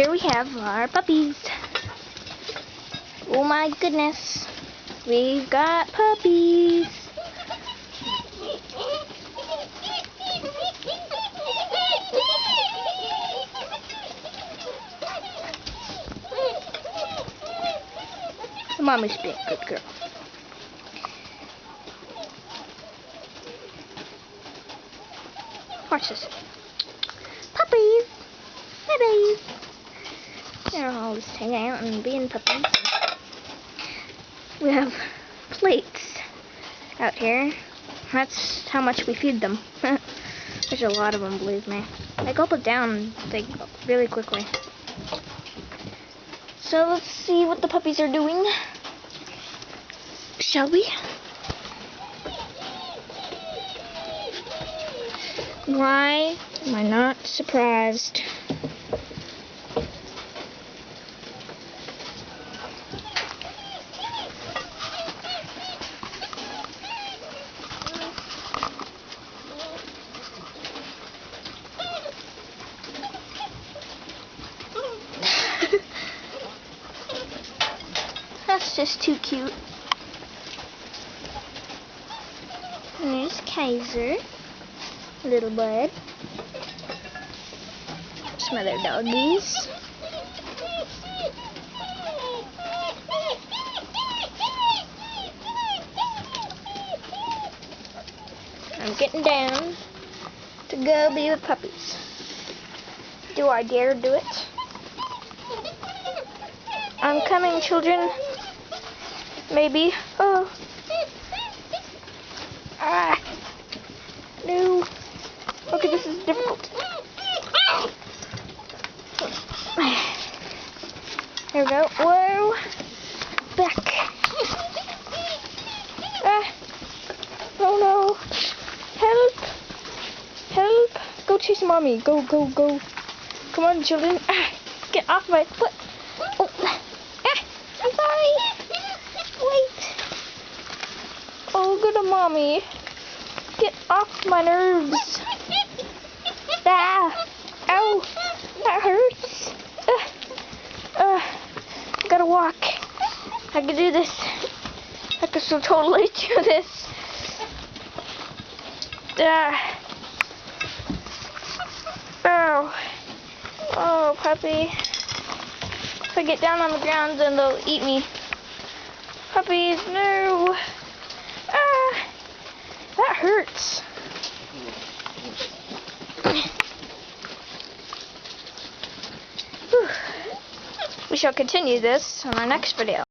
here we have our puppies. Oh my goodness. We've got puppies. The mommy's being a good girl. Watch this. Puppies! Puppies! They're all just hanging out and being puppies. We have plates out here. That's how much we feed them. There's a lot of them, believe me. They gulp it down really quickly. So let's see what the puppies are doing. Shall we? Why am I not surprised? That's just too cute. And there's Kaiser, little bud. Some other doggies. I'm getting down to go be with puppies. Do I dare do it? I'm coming, children. Maybe. Oh. Ah. No. Okay, this is difficult. There we go. Whoa. Back. Ah. Oh no. Help. Help. Go chase mommy. Go, go, go. Come on, children. Ah. Get off my foot. Oh. Ah. I'm sorry. Wait. Oh, good to mommy. Get off my nerves. Ah. Ow. That hurts. Gotta walk. I can do this. I can so totally do this. Ah. Oh. Oh, puppy. If I get down on the ground, then they'll eat me. Puppies, no. Ah. That hurts. We shall continue this on our next video.